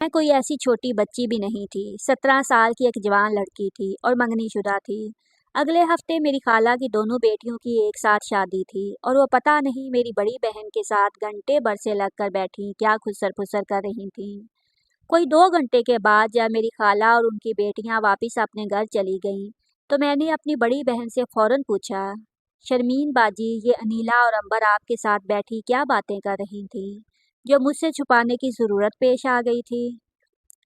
मैं कोई ऐसी छोटी बच्ची भी नहीं थी। 17 साल की एक जवान लड़की थी और मंगनी शुदा थी। अगले हफ्ते मेरी खाला की दोनों बेटियों की एक साथ शादी थी और वो पता नहीं मेरी बड़ी बहन के साथ घंटे भर से लग कर बैठी क्या खुसर फुसर कर रही थी। कोई 2 घंटे के बाद जब मेरी खाला और उनकी बेटियां वापस अपने घर चली गईं, तो मैंने अपनी बड़ी बहन से फौरन पूछा, शर्मीन बाजी, ये अनीला और अंबर आपके साथ बैठी क्या बातें कर रही थी जो मुझसे छुपाने की ज़रूरत पेश आ गई थी।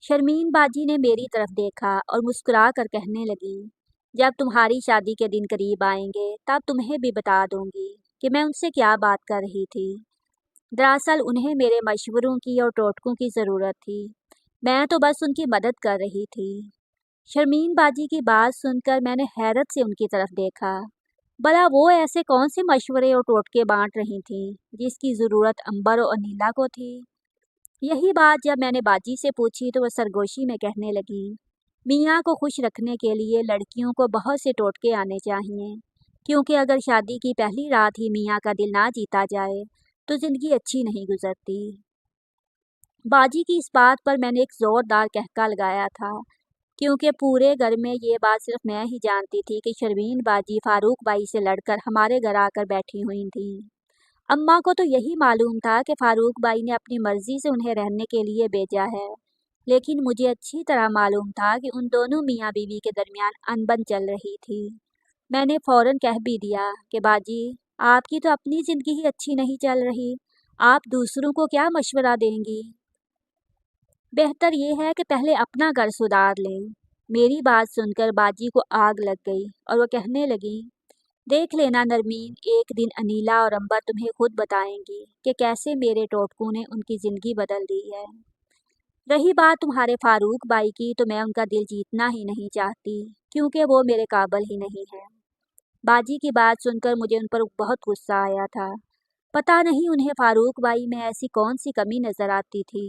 शर्मीन बाजी ने मेरी तरफ देखा और मुस्कुरा कर कहने लगी, जब तुम्हारी शादी के दिन करीब आएंगे तब तुम्हें भी बता दूंगी कि मैं उनसे क्या बात कर रही थी। दरअसल उन्हें मेरे मशवरों की और टोटकों की ज़रूरत थी। मैं तो बस उनकी मदद कर रही थी। शर्मीन बाजी की बात सुनकर मैंने हैरत से उनकी तरफ देखा। भला वो ऐसे कौन से मशवरे और टोटके बांट रही थी जिसकी ज़रूरत अंबर और अनीला को थी। यही बात जब मैंने बाजी से पूछी तो वह सरगोशी में कहने लगी, मियाँ को खुश रखने के लिए लड़कियों को बहुत से टोटके आने चाहिए, क्योंकि अगर शादी की पहली रात ही मियाँ का दिल ना जीता जाए तो ज़िंदगी अच्छी नहीं गुजरती। बाजी की इस बात पर मैंने एक ज़ोरदार कहका लगाया था, क्योंकि पूरे घर में ये बात सिर्फ मैं ही जानती थी कि शर्मीन बाजी फारूक बाई से लड़कर हमारे घर आकर बैठी हुई थी। अम्मा को तो यही मालूम था कि फारूक बाई ने अपनी मर्जी से उन्हें रहने के लिए भेजा है, लेकिन मुझे अच्छी तरह मालूम था कि उन दोनों मियाँ बीवी के दरमियान अनबन चल रही थी। मैंने फौरन कह भी दिया कि बाजी, आपकी तो अपनी ज़िंदगी ही अच्छी नहीं चल रही, आप दूसरों को क्या मशवरा देंगी। बेहतर ये है कि पहले अपना घर सुधार लें। मेरी बात सुनकर बाजी को आग लग गई और वह कहने लगी, देख लेना नरमीन, एक दिन अनीला और अंबर तुम्हें खुद बताएंगी कि कैसे मेरे टोटकों ने उनकी ज़िंदगी बदल दी है। रही बात तुम्हारे फारूक बाई की, तो मैं उनका दिल जीतना ही नहीं चाहती, क्योंकि वो मेरे काबिल ही नहीं है। बाजी की बात सुनकर मुझे उन पर बहुत गुस्सा आया था। पता नहीं उन्हें फारूक बाई में ऐसी कौन सी कमी नज़र आती थी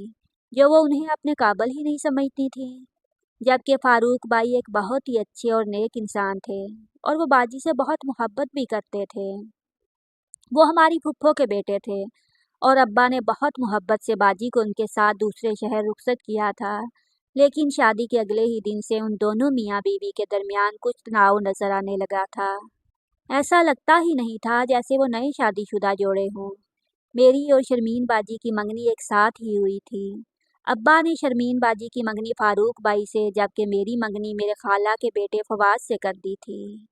जो वो उन्हें अपने काबिल ही नहीं समझती थी, जबकि फारूक बाई एक बहुत ही अच्छे और नेक इंसान थे और वो बाजी से बहुत मोहब्बत भी करते थे। वो हमारी फुफ्फो के बेटे थे और अब्बा ने बहुत मोहब्बत से बाजी को उनके साथ दूसरे शहर रुखसत किया था, लेकिन शादी के अगले ही दिन से उन दोनों मियाँ बीवी के दरमियान कुछ तनाव नजर आने लगा था। ऐसा लगता ही नहीं था जैसे वो नए शादीशुदा जोड़े हों। मेरी और शर्मीन बाजी की मंगनी एक साथ ही हुई थी। अब्बा ने शर्मीन बाजी की मंगनी फारूक बाई से, जबकि मेरी मंगनी मेरे खाला के बेटे फवाद से कर दी थी।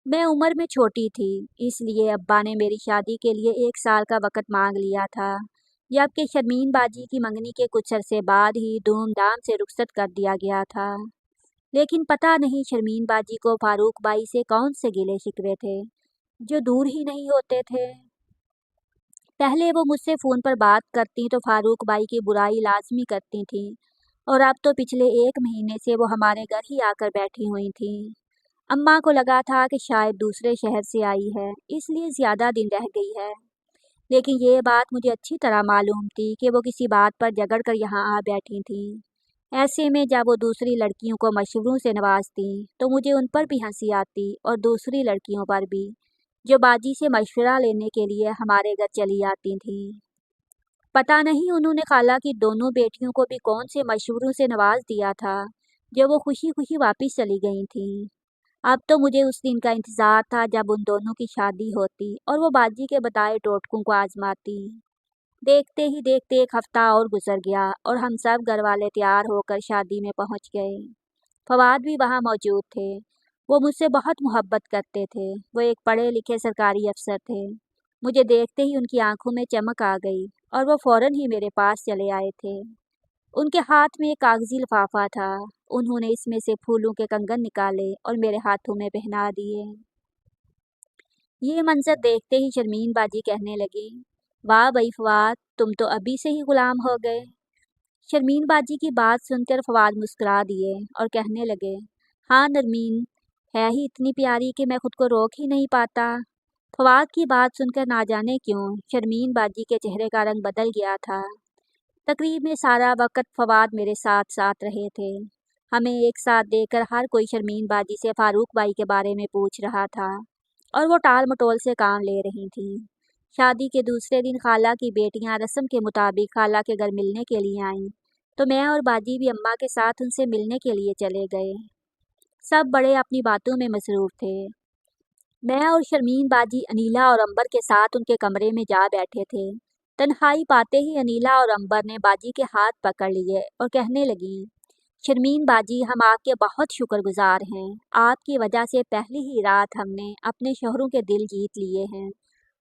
मैं उम्र में छोटी थी, इसलिए अब्बा ने मेरी शादी के लिए 1 साल का वक़्त मांग लिया था, जबकि शर्मीन बाजी की मंगनी के कुछ अरसे बाद ही धूमधाम से रुखसत कर दिया गया था। लेकिन पता नहीं शर्मीन बाजी को फारूक बाई से कौन से गिले शिकवे थे जो दूर ही नहीं होते थे। पहले वो मुझसे फ़ोन पर बात करती तो फारूक बाई की बुराई लाजमी करती थी, और अब तो पिछले 1 महीने से वो हमारे घर ही आकर बैठी हुई थी। अम्मा को लगा था कि शायद दूसरे शहर से आई है, इसलिए ज़्यादा दिन रह गई है, लेकिन ये बात मुझे अच्छी तरह मालूम थी कि वो किसी बात पर झगड़ कर यहाँ आ बैठी थी। ऐसे में जब वो दूसरी लड़कियों को मशवरों से नवाजती तो मुझे उन पर भी हंसी आती और दूसरी लड़कियों पर भी, जो बाजी से मशवरा लेने के लिए हमारे घर चली आती थी। पता नहीं उन्होंने खाला की दोनों बेटियों को भी कौन से मशवरों से नवाज दिया था जो वो खुशी खुशी वापस चली गई थी। अब तो मुझे उस दिन का इंतज़ार था जब उन दोनों की शादी होती और वो बाजी के बताए टोटकों को आजमाती। देखते ही देखते 1 हफ्ता और गुजर गया और हम सब घर वाले तैयार होकर शादी में पहुंच गए। फवाद भी वहाँ मौजूद थे। वो मुझसे बहुत मोहब्बत करते थे। वो एक पढ़े लिखे सरकारी अफसर थे। मुझे देखते ही उनकी आंखों में चमक आ गई और वो फौरन ही मेरे पास चले आए थे। उनके हाथ में एक कागजी लिफाफा था। उन्होंने इसमें से फूलों के कंगन निकाले और मेरे हाथों में पहना दिए। ये मंजर देखते ही शर्मीन बाजी कहने लगी, वाह भाई फवाद, तुम तो अभी से ही गुलाम हो गए। शर्मीन बाजी की बात सुनकर फवाद मुस्कुरा दिए और कहने लगे, हाँ नरमीन, है ही इतनी प्यारी कि मैं खुद को रोक ही नहीं पाता। फवाद की बात सुनकर ना जाने क्यों शर्मीन बाजी के चेहरे का रंग बदल गया था। तकरीब में सारा वक्त फवाद मेरे साथ साथ रहे थे। हमें एक साथ देखकर हर कोई शर्मीन बाजी से फारूक बाई के बारे में पूछ रहा था और वो टाल मटोल से काम ले रही थी। शादी के दूसरे दिन खाला की बेटियां रस्म के मुताबिक खाला के घर मिलने के लिए आईं। तो मैं और बाजी भी अम्मा के साथ उनसे मिलने के लिए चले गए। सब बड़े अपनी बातों में मसरूफ थे। मैं और शर्मीन बाजी अनीला और अंबर के साथ उनके कमरे में जा बैठे थे। तन्हाई पाते ही अनीला और अंबर ने बाजी के हाथ पकड़ लिए और कहने लगी, शर्मीन बाजी, हम आपके बहुत शुक्रगुजार हैं। आपकी वजह से पहली ही रात हमने अपने शोहरों के दिल जीत लिए हैं।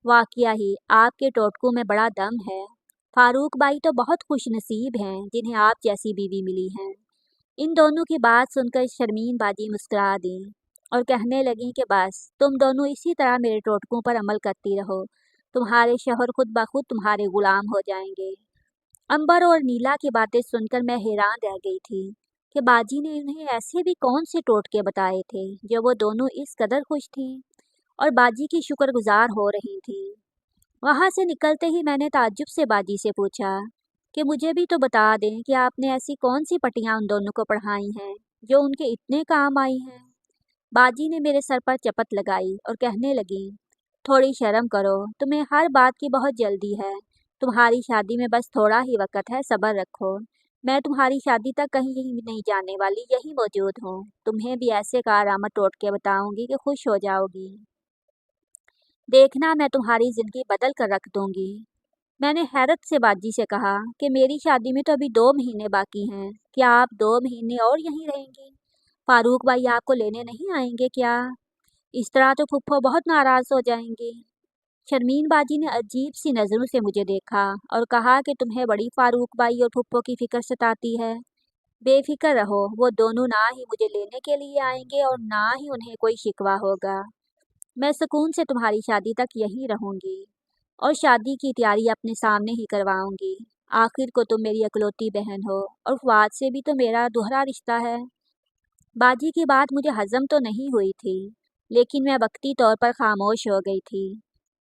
वाकया ही आपके टोटकों में बड़ा दम है। फारूक भाई तो बहुत खुश नसीब हैं जिन्हें आप जैसी बीवी मिली हैं। इन दोनों की बात सुनकर शर्मीन बाजी मुस्कुरा दी और कहने लगी कि बस तुम दोनों इसी तरह मेरे टोटकों पर अमल करती रहो, तुम्हारे शौहर खुद ब खुद तुम्हारे गुलाम हो जाएंगे। अंबर और नीला की बातें सुनकर मैं हैरान रह गई थी कि बाजी ने उन्हें ऐसे भी कौन से टोटके बताए थे जो वो दोनों इस कदर खुश थीं और बाजी की शुक्रगुजार हो रही थीं। वहाँ से निकलते ही मैंने ताज्जुब से बाजी से पूछा कि मुझे भी तो बता दें कि आपने ऐसी कौन सी पट्टियाँ उन दोनों को पढ़ाई हैं जो उनके इतने काम आई हैं। बाजी ने मेरे सर पर चपत लगाई और कहने लगी, थोड़ी शर्म करो, तुम्हें हर बात की बहुत जल्दी है। तुम्हारी शादी में बस थोड़ा ही वक्त है, सब्र रखो। मैं तुम्हारी शादी तक कहीं नहीं जाने वाली, यही मौजूद हूँ। तुम्हें भी ऐसे कारआमद टोटके बताऊंगी कि खुश हो जाओगी। देखना, मैं तुम्हारी जिंदगी बदल कर रख दूंगी। मैंने हैरत से बाजी से कहा कि मेरी शादी में तो अभी 2 महीने बाकी हैं। क्या आप 2 महीने और यहीं रहेंगी? फारूक भाई आपको लेने नहीं आएंगे क्या? इस तरह तो फुप्पो बहुत नाराज हो जाएंगी। शर्मीन बाजी ने अजीब सी नज़रों से मुझे देखा और कहा कि तुम्हें बड़ी फारूक भाई और फुप्पो की फिक्र सताती है। बेफिक्र रहो, वो दोनों ना ही मुझे लेने के लिए आएंगे और ना ही उन्हें कोई शिकवा होगा। मैं सुकून से तुम्हारी शादी तक यहीं रहूंगी और शादी की तैयारी अपने सामने ही करवाऊंगी। आखिर को तुम मेरी इकलौती बहन हो और फवाद से भी तो मेरा दोहरा रिश्ता है। बाजी की बात मुझे हजम तो नहीं हुई थी, लेकिन मैं वक्ती तौर पर खामोश हो गई थी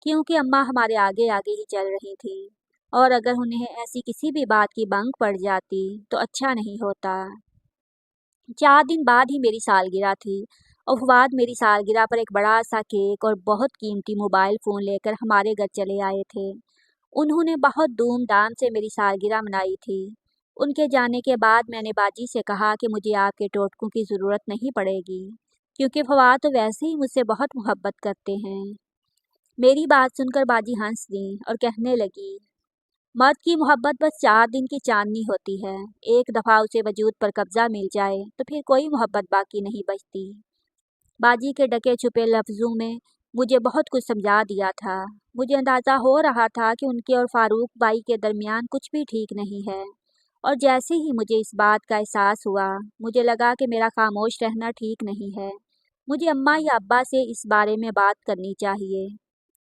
क्योंकि अम्मा हमारे आगे आगे ही चल रही थी और अगर उन्हें ऐसी किसी भी बात की भंग पड़ जाती तो अच्छा नहीं होता। 4 दिन बाद ही मेरी सालगिरह थी और फवाद मेरी सालगिरह पर एक बड़ा सा केक और बहुत कीमती मोबाइल फ़ोन लेकर हमारे घर चले आए थे। उन्होंने बहुत धूमधाम से मेरी सालगिरह मनाई थी। उनके जाने के बाद मैंने बाजी से कहा कि मुझे आपके टोटकों की ज़रूरत नहीं पड़ेगी क्योंकि फवाद तो वैसे ही मुझसे बहुत मोहब्बत करते हैं। मेरी बात सुनकर बाजी हंस दी और कहने लगी, मर्द की मोहब्बत बस 4 दिन की चांदनी होती है। एक दफ़ा उसे वजूद पर कब्जा मिल जाए तो फिर कोई मोहब्बत बाकी नहीं बचती। बाजी के डके छुपे लफ्ज़ों में मुझे बहुत कुछ समझा दिया था। मुझे अंदाज़ा हो रहा था कि उनके और फारूक भाई के दरमियान कुछ भी ठीक नहीं है और जैसे ही मुझे इस बात का एहसास हुआ, मुझे लगा कि मेरा खामोश रहना ठीक नहीं है। मुझे अम्मा या अब्बा से इस बारे में बात करनी चाहिए,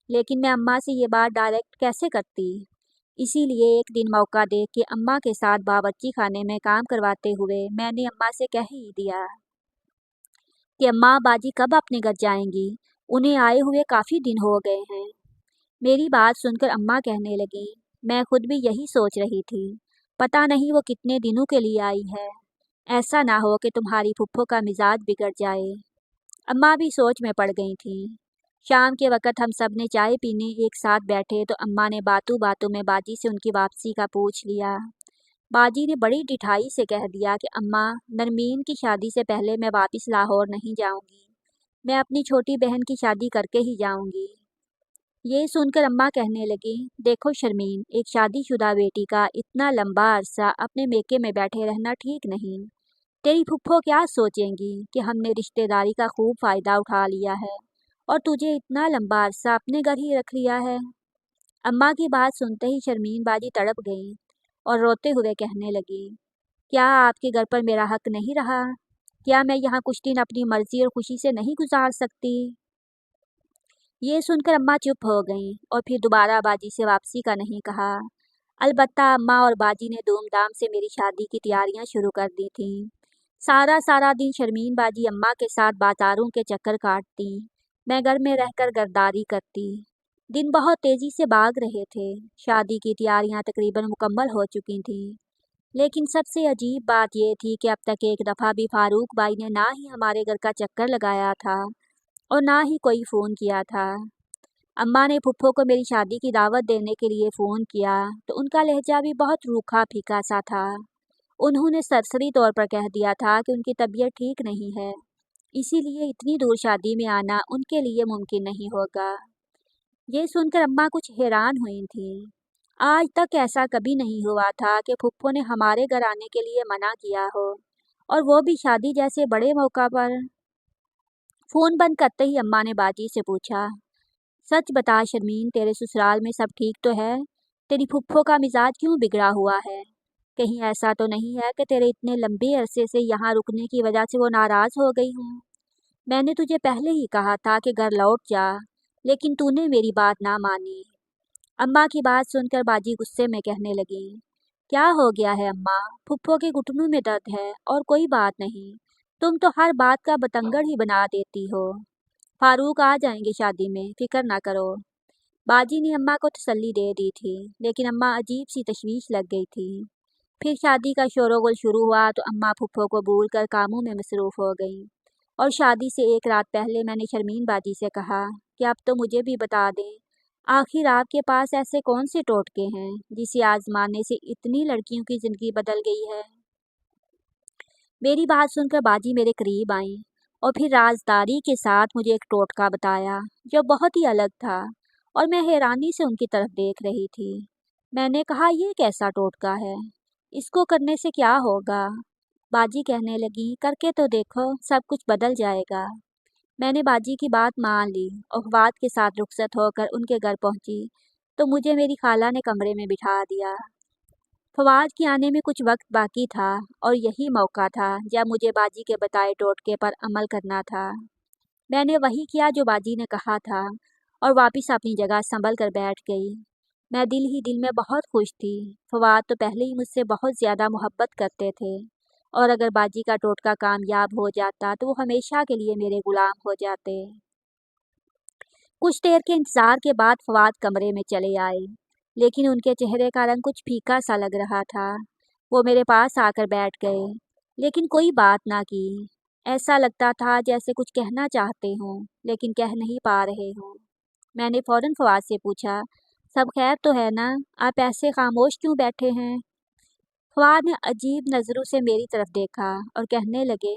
लेकिन मैं अम्मा से ये बात डायरेक्ट कैसे करती। इसीलिए एक दिन मौका देख के अम्मा के साथ बावर्ची खाने में काम करवाते हुए मैंने अम्मा से कह ही दिया कि अम्मा, बाजी कब अपने घर जाएंगी? उन्हें आए हुए काफ़ी दिन हो गए हैं। मेरी बात सुनकर अम्मा कहने लगी, मैं खुद भी यही सोच रही थी। पता नहीं वो कितने दिनों के लिए आई है। ऐसा ना हो कि तुम्हारी फुप्पो का मिजाज बिगड़ जाए। अम्मा भी सोच में पड़ गई थी। शाम के वक़्त हम सब ने चाय पीने एक साथ बैठे तो अम्मा ने बातों बातों में बाजी से उनकी वापसी का पूछ लिया। बाजी ने बड़ी ढिठाई से कह दिया कि अम्मा, नरमीन की शादी से पहले मैं वापस लाहौर नहीं जाऊंगी। मैं अपनी छोटी बहन की शादी करके ही जाऊंगी। ये सुनकर अम्मा कहने लगी, देखो शर्मीन, एक शादीशुदा बेटी का इतना लंबा अरसा अपने मेके में बैठे रहना ठीक नहीं। तेरी फुप्पो क्या सोचेंगी कि हमने रिश्तेदारी का खूब फ़ायदा उठा लिया है और तुझे इतना लंबा अरसा अपने घर ही रख लिया है। अम्मा की बात सुनते ही शर्मीन बाजी तड़प गई और रोते हुए कहने लगी, क्या आपके घर पर मेरा हक नहीं रहा? क्या मैं यहाँ कुछ दिन अपनी मर्जी और खुशी से नहीं गुजार सकती? ये सुनकर अम्मा चुप हो गईं और फिर दोबारा बाजी से वापसी का नहीं कहा। अलबत्ता अम्मा और बाजी ने धूमधाम से मेरी शादी की तैयारियां शुरू कर दी थीं। सारा सारा दिन शर्मीन बाजी अम्मा के साथ बाजारों के चक्कर काटती, मैं घर में रहकर गरदारी करती। दिन बहुत तेजी से भाग रहे थे। शादी की तैयारियां तकरीबन मुकम्मल हो चुकी थीं, लेकिन सबसे अजीब बात यह थी कि अब तक एक दफ़ा भी फारूक भाई ने ना ही हमारे घर का चक्कर लगाया था और ना ही कोई फ़ोन किया था। अम्मा ने फुप्पो को मेरी शादी की दावत देने के लिए फ़ोन किया तो उनका लहजा भी बहुत रूखा फीका सा था उन्होंने सरसरी तौर पर कह दिया था कि उनकी तबीयत ठीक नहीं है, इसीलिए इतनी दूर शादी में आना उनके लिए मुमकिन नहीं होगा। ये सुनकर अम्मा कुछ हैरान हुई थी। आज तक ऐसा कभी नहीं हुआ था कि फुप्पो ने हमारे घर आने के लिए मना किया हो, और वो भी शादी जैसे बड़े मौका पर। फ़ोन बंद करते ही अम्मा ने बाजी से पूछा, सच बता शर्मीन, तेरे ससुराल में सब ठीक तो है? तेरी फुप्पो का मिजाज क्यों बिगड़ा हुआ है? कहीं ऐसा तो नहीं है कि तेरे इतने लंबे अरसे से यहाँ रुकने की वजह से वो नाराज़ हो गई हूँ? मैंने तुझे पहले ही कहा था कि घर लौट जा, लेकिन तूने मेरी बात ना मानी। अम्मा की बात सुनकर बाजी गुस्से में कहने लगी, क्या हो गया है अम्मा? फुप्पो के घुटनों में दर्द है और कोई बात नहीं। तुम तो हर बात का बतंगड़ ही बना देती हो। फारूक आ जाएंगे शादी में, फिक्र ना करो। बाजी ने अम्मा को तसल्ली दे दी थी, लेकिन अम्मा अजीब सी तशवीश लग गई थी। फिर शादी का शोरोगुल शुरू हुआ तो अम्मा फुप्पो को भूल कर कामों में मसरूफ़ हो गई। और शादी से एक रात पहले मैंने शर्मीन बाजी से कहा कि अब तो मुझे भी बता दें, आखिर आपके पास ऐसे कौन से टोटके हैं जिसे आजमाने से इतनी लड़कियों की ज़िंदगी बदल गई है। मेरी बात सुनकर बाजी मेरे करीब आई और फिर राजदारी के साथ मुझे एक टोटका बताया जो बहुत ही अलग था, और मैं हैरानी से उनकी तरफ देख रही थी। मैंने कहा, ये कैसा टोटका है? इसको करने से क्या होगा? बाजी कहने लगी, करके तो देखो, सब कुछ बदल जाएगा। मैंने बाजी की बात मान ली और फवाद के साथ रुखसत होकर उनके घर पहुंची तो मुझे मेरी खाला ने कमरे में बिठा दिया। फवाद के आने में कुछ वक्त बाकी था और यही मौका था जब मुझे बाजी के बताए टोटके पर अमल करना था। मैंने वही किया जो बाजी ने कहा था और वापस अपनी जगह संभल कर बैठ गई। मैं दिल ही दिल में बहुत खुश थी। फवाद तो पहले ही मुझसे बहुत ज़्यादा मोहब्बत करते थे, और अगर बाजी का टोटका कामयाब हो जाता तो वो हमेशा के लिए मेरे गुलाम हो जाते। कुछ देर के इंतज़ार के बाद फवाद कमरे में चले आए, लेकिन उनके चेहरे का रंग कुछ फीका सा लग रहा था। वो मेरे पास आकर बैठ गए, लेकिन कोई बात ना की। ऐसा लगता था जैसे कुछ कहना चाहते हों, लेकिन कह नहीं पा रहे हों। मैंने फ़ौरन फवाद से पूछा, सब खैर तो है ना? आप ऐसे खामोश क्यों बैठे हैं? फवाद ने अजीब नज़रों से मेरी तरफ देखा और कहने लगे,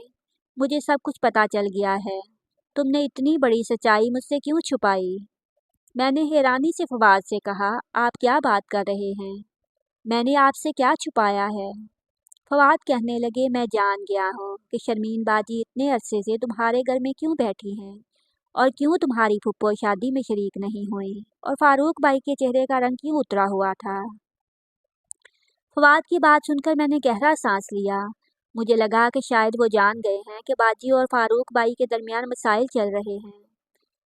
मुझे सब कुछ पता चल गया है। तुमने इतनी बड़ी सच्चाई मुझसे क्यों छुपाई? मैंने हैरानी से फवाद से कहा, आप क्या बात कर रहे हैं? मैंने आपसे क्या छुपाया है? फवाद कहने लगे, मैं जान गया हूँ कि शर्मीन बाजी इतने अरसे से तुम्हारे घर में क्यों बैठी हैं, और क्यों तुम्हारी फुप्पो शादी में शरीक नहीं हुई, और फारूक भाई के चेहरे का रंग क्यों उतरा हुआ था। फवाद की बात सुनकर मैंने गहरा सांस लिया। मुझे लगा कि शायद वो जान गए हैं कि बाजी और फारूक भाई के दरमियान मसाइल चल रहे हैं।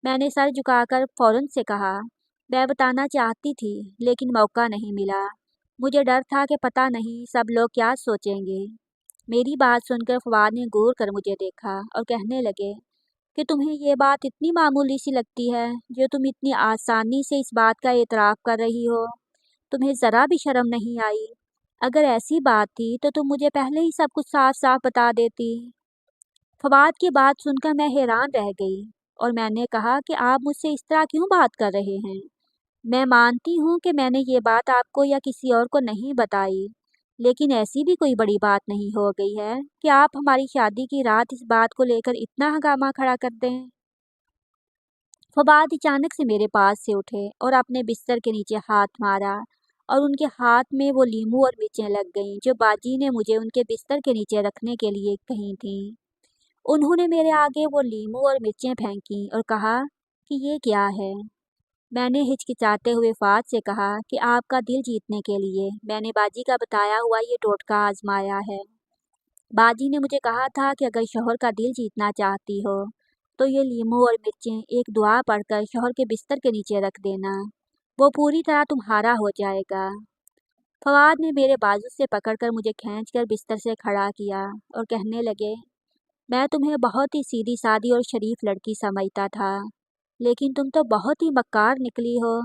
मैंने सर झुकाकर फ़ौरन से कहा, मैं बताना चाहती थी लेकिन मौका नहीं मिला। मुझे डर था कि पता नहीं सब लोग क्या सोचेंगे। मेरी बात सुनकर फवाद ने घूर कर मुझे देखा और कहने लगे कि तुम्हें ये बात इतनी मामूली सी लगती है जो तुम इतनी आसानी से इस बात का एतराफ़ कर रही हो। तुम्हें ज़रा भी शर्म नहीं आई? अगर ऐसी बात थी तो तुम मुझे पहले ही सब कुछ साफ साफ बता देती। फवाद की बात सुनकर मैं हैरान रह गई और मैंने कहा कि आप मुझसे इस तरह क्यों बात कर रहे हैं? मैं मानती हूँ कि मैंने ये बात आपको या किसी और को नहीं बताई, लेकिन ऐसी भी कोई बड़ी बात नहीं हो गई है कि आप हमारी शादी की रात इस बात को लेकर इतना हंगामा खड़ा कर दें। फवाद अचानक से मेरे पास से उठे और अपने बिस्तर के नीचे हाथ मारा, और उनके हाथ में वो लीमू और मिर्चें लग गईं जो बाजी ने मुझे उनके बिस्तर के नीचे रखने के लिए कही थीं। उन्होंने मेरे आगे वो लीमू और मिर्चें फेंकी और कहा कि ये क्या है? मैंने हिचकिचाते हुए फाद से कहा कि आपका दिल जीतने के लिए मैंने बाजी का बताया हुआ ये टोटका आजमाया है। बाजी ने मुझे कहा था कि अगर शौहर का दिल जीतना चाहती हो तो ये लीमू और मिर्चें एक दुआ पढ़कर शौहर के बिस्तर के नीचे रख देना, वो पूरी तरह तुम्हारा हो जाएगा। फवाद ने मेरे बाजू से पकड़कर मुझे खींचकर बिस्तर से खड़ा किया और कहने लगे, मैं तुम्हें बहुत ही सीधी सादी और शरीफ लड़की समझता था, लेकिन तुम तो बहुत ही मक्कार निकली हो।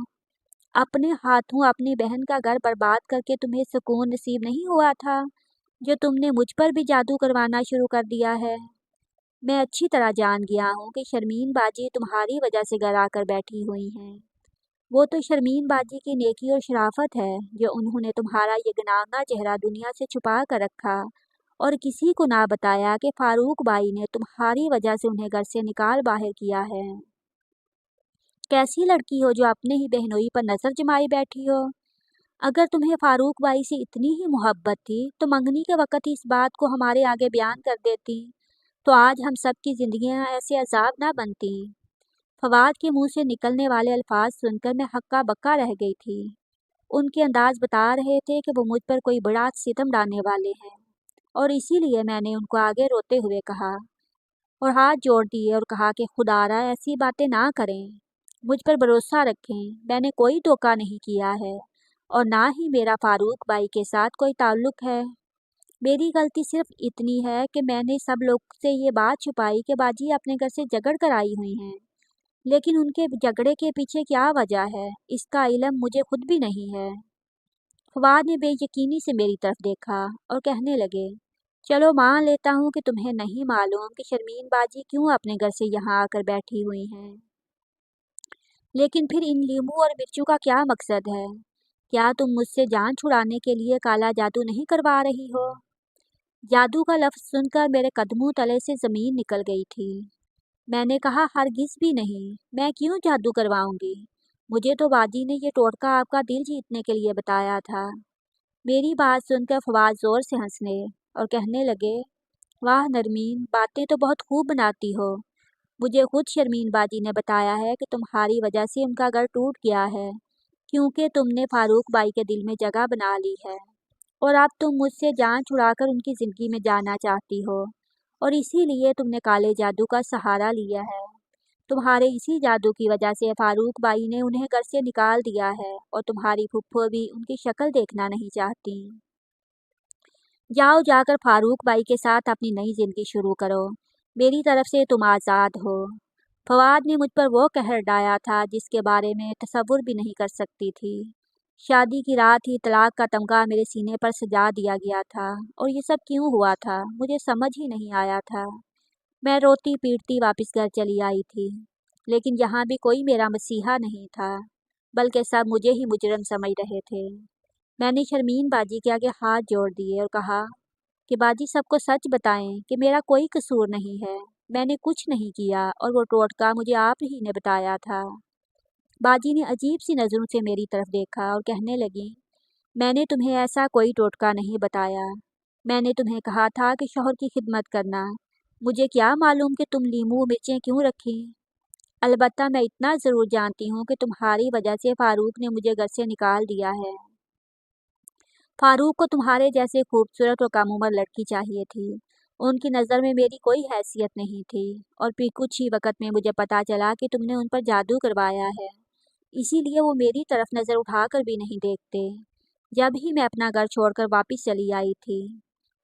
अपने हाथों अपनी बहन का घर बर्बाद करके तुम्हें सुकून नसीब नहीं हुआ था, जो तुमने मुझ पर भी जादू करवाना शुरू कर दिया है। मैं अच्छी तरह जान गया हूँ कि शर्मीन बाजी तुम्हारी वजह से घर आकर बैठी हुई हैं। وہ تو شرمین باجی کی نیکی اور شرافت ہے جو انہوں نے تمہارا یہ گناہگار چہرہ دنیا سے چھپا کر رکھا اور کسی کو نہ بتایا کہ فاروق بھائی نے تمہاری وجہ سے انہیں گھر سے نکال باہر کیا ہے۔ کیسی لڑکی ہو جو اپنے ہی بہنوئی پر نظر جمائی بیٹھی ہو؟ اگر تمہیں فاروق بھائی سے اتنی ہی محبت تھی تو منگنی کے وقت ہی اس بات کو ہمارے آگے بیان کر دیتی تو آج ہم سب کی زندگیاں ایسے عذاب نہ بنتی۔ فواد کے منہ سے نکلنے والے الفاظ سن کر میں ہکا بکا رہ گئی تھی۔ ان کے انداز بتا رہے تھے کہ وہ مجھ پر کوئی بڑا ستم ڈالنے والے ہیں، اور اسی لیے میں نے ان کو آگے روتے ہوئے کہا اور ہاتھ جوڑ دیے اور کہا کہ خدا را ایسی باتیں نہ کریں، مجھ پر بھروسہ رکھیں، میں نے کوئی دھوکہ نہیں کیا ہے اور نہ ہی میرا فاروق بھائی کے ساتھ کوئی تعلق ہے۔ میری غلطی صرف اتنی ہے کہ میں نے سب لوگ سے یہ بات چھپائی کہ باجی اپنے گھر سے جگڑ کر آئی ہوئی ہیں، لیکن ان کے جھگڑے کے پیچھے کیا وجہ ہے اس کا علم مجھے خود بھی نہیں ہے۔ فواد نے بے یقینی سے میری طرف دیکھا اور کہنے لگے، چلو مان لیتا ہوں کہ تمہیں نہیں معلوم کہ شرمین باجی کیوں اپنے گھر سے یہاں آ کر بیٹھی ہوئی ہیں، لیکن پھر ان لیموں اور مرچوں کا کیا مقصد ہے؟ کیا تم مجھ سے جان چھڑانے کے لیے کالا جادو نہیں کروا رہی ہو؟ جادو کا لفظ سن کر میرے قدموں تلے سے زمین نکل گئی تھی۔ میں نے کہا ہرگز بھی نہیں، میں کیوں جادو کرواؤں گی؟ مجھے تو باجی نے یہ ٹوٹکا آپ کا دل جیتنے کے لیے بتایا تھا۔ میری بات سن کر فواد زور سے ہنسنے اور کہنے لگے، واہ نرمین، باتیں تو بہت خوب بناتی ہو۔ مجھے خود شرمین باجی نے بتایا ہے کہ تمہاری وجہ سے ان کا گھر ٹوٹ گیا ہے، کیونکہ تم نے فاروق بھائی کے دل میں جگہ بنا لی ہے اور اب تم مجھ سے جان چھڑا کر ان کی زندگی میں جانا چاہتی ہو، اور اسی لیے تم نے کالے جادو کا سہارا لیا ہے۔ تمہارے اسی جادو کی وجہ سے فاروق بھائی نے انہیں گھر سے نکال دیا ہے اور تمہاری پھپھو بھی ان کی شکل دیکھنا نہیں چاہتی۔ جاؤ جا کر فاروق بھائی کے ساتھ اپنی نئی زندگی شروع کرو، میری طرف سے تم آزاد ہو۔ فواد نے مجھ پر وہ قہر ڈایا تھا جس کے بارے میں تصور بھی نہیں کر سکتی تھی۔ شادی کی رات ہی طلاق کا تمغہ میرے سینے پر سجا دیا گیا تھا، اور یہ سب کیوں ہوا تھا مجھے سمجھ ہی نہیں آیا تھا۔ میں روتی پیٹتی واپس گھر چلی آئی تھی، لیکن یہاں بھی کوئی میرا مسیحا نہیں تھا، بلکہ سب مجھے ہی مجرم سمجھ رہے تھے۔ میں نے شرمین باجی کے آگے ہاتھ جوڑ دیے اور کہا کہ باجی سب کو سچ بتائیں کہ میرا کوئی قصور نہیں ہے، میں نے کچھ نہیں کیا اور وہ ٹوٹکا مجھے آپ ہی نے بتایا تھا۔ باجی نے عجیب سی نظروں سے میری طرف دیکھا اور کہنے لگی، میں نے تمہیں ایسا کوئی ٹوٹکا نہیں بتایا، میں نے تمہیں کہا تھا کہ شوہر کی خدمت کرنا، مجھے کیا معلوم کہ تم لیموں مرچیں کیوں رکھیں؟ البتہ میں اتنا ضرور جانتی ہوں کہ تمہاری وجہ سے فاروق نے مجھے گھر سے نکال دیا ہے۔ فاروق کو تمہارے جیسے خوبصورت اور کم عمر لڑکی چاہیے تھی، ان کی نظر میں میری کوئی حیثیت نہیں تھی، اور پھر کچھ ہی وقت میں مجھے پتا چلا کہ تم نے ان پر جادو کروایا ہے، اسی لیے وہ میری طرف نظر اٹھا کر بھی نہیں دیکھتے۔ جب ہی میں اپنا گھر چھوڑ کر واپس چلی آئی تھی،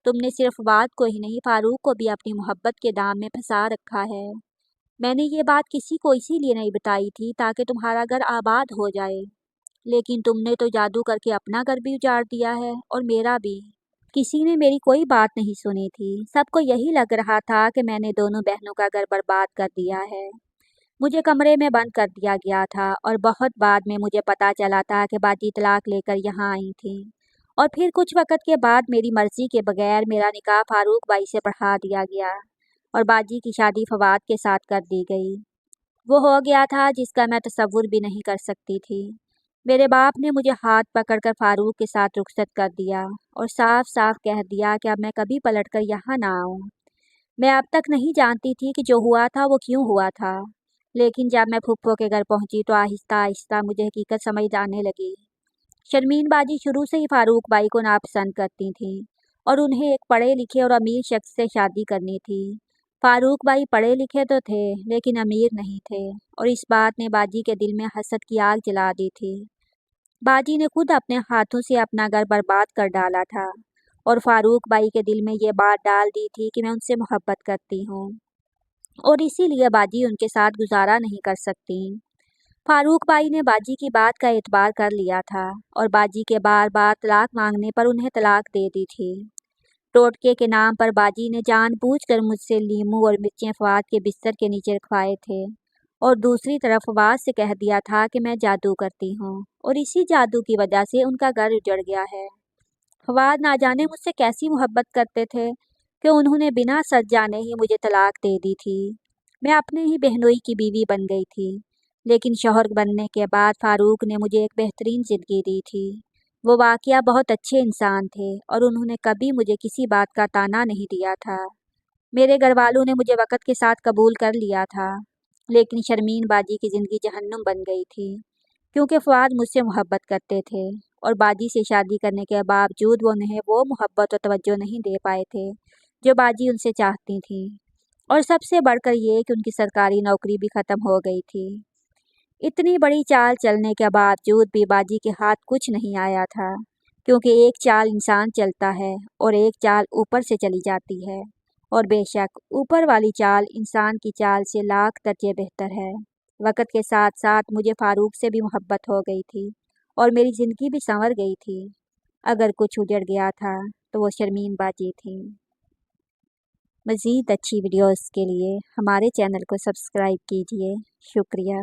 تم نے صرف فواد کو ہی نہیں فاروق کو بھی اپنی محبت کے دام میں پھنسا رکھا ہے۔ میں نے یہ بات کسی کو اسی لیے نہیں بتائی تھی تاکہ تمہارا گھر آباد ہو جائے، لیکن تم نے تو جادو کر کے اپنا گھر بھی اجاڑ دیا ہے اور میرا بھی۔ کسی نے میری کوئی بات نہیں سنی تھی، سب کو یہی لگ رہا تھا کہ میں نے دونوں بہنوں کا گھر برباد کر دیا ہے۔ مجھے کمرے میں بند کر دیا گیا تھا اور بہت بعد میں مجھے پتا چلا تھا کہ باجی طلاق لے کر یہاں آئی تھی، اور پھر کچھ وقت کے بعد میری مرضی کے بغیر میرا نکاح فاروق بھائی سے پڑھا دیا گیا اور باجی کی شادی فواد کے ساتھ کر دی گئی۔ وہ ہو گیا تھا جس کا میں تصور بھی نہیں کر سکتی تھی۔ میرے باپ نے مجھے ہاتھ پکڑ کر فاروق کے ساتھ رخصت کر دیا اور صاف صاف کہہ دیا کہ اب میں کبھی پلٹ کر یہاں نہ آؤں۔ میں اب تک نہیں جانتی تھی کہ جو ہوا تھا وہ کیوں ہوا تھا، لیکن جب میں پھپھو کے گھر پہنچی تو آہستہ آہستہ مجھے حقیقت سمجھ آنے لگی۔ شرمین باجی شروع سے ہی فاروق بھائی کو ناپسند کرتی تھیں اور انہیں ایک پڑھے لکھے اور امیر شخص سے شادی کرنی تھی۔ فاروق بھائی پڑھے لکھے تو تھے لیکن امیر نہیں تھے، اور اس بات نے باجی کے دل میں حسد کی آگ جلا دی تھی۔ باجی نے خود اپنے ہاتھوں سے اپنا گھر برباد کر ڈالا تھا اور فاروق بھائی کے دل میں یہ بات ڈال دی تھی کہ میں ان سے محبت کرتی ہوں، اور اسی لیے باجی ان کے ساتھ گزارا نہیں کر سکتی۔ فاروق بھائی نے باجی کی بات کا اعتبار کر لیا تھا اور باجی کے بار بار طلاق مانگنے پر انہیں طلاق دے دی تھی۔ ٹوٹکے کے نام پر باجی نے جان بوجھ کر مجھ سے لیموں اور مرچیں فواد کے بستر کے نیچے رکھوائے تھے और दूसरी तरफ फवाद से कह दिया था कि मैं जादू करती हूँ और इसी जादू की वजह से उनका घर उजड़ गया है। फवाद ना जाने मुझसे कैसी मोहब्बत करते थे कि उन्होंने बिना सच जाने ही मुझे तलाक दे दी थी। मैं अपने ही बहनोई की बीवी बन गई थी, लेकिन शौहर बनने के बाद फारूक ने मुझे एक बेहतरीन ज़िंदगी दी थी। वो वाकया बहुत अच्छे इंसान थे और उन्होंने कभी मुझे किसी बात का ताना नहीं दिया था। मेरे घर वालों ने मुझे वक़्त के साथ कबूल कर लिया था, लेकिन शर्मीन बाजी की ज़िंदगी जहन्नुम बन गई थी, क्योंकि फ़ुआद मुझसे मोहब्बत करते थे और बाजी से शादी करने के बावजूद वो उन्हें वो मोहब्बत और तवज्जो नहीं दे पाए थे जो बाजी उनसे चाहती थी। और सबसे बढ़कर ये कि उनकी सरकारी नौकरी भी ख़त्म हो गई थी। इतनी बड़ी चाल चलने के बावजूद भी बाजी के हाथ कुछ नहीं आया था, क्योंकि एक चाल इंसान चलता है और एक चाल ऊपर से चली जाती है, और बेशक ऊपर वाली चाल इंसान की चाल से लाख दर्जे बेहतर है। वक़्त के साथ साथ मुझे फ़ारूक से भी मोहब्बत हो गई थी और मेरी ज़िंदगी भी संवर गई थी। अगर कुछ उजड़ गया था तो वो शर्मीन बाजी थी। मज़ीद अच्छी वीडियोस के लिए हमारे चैनल को सब्सक्राइब कीजिए। शुक्रिया।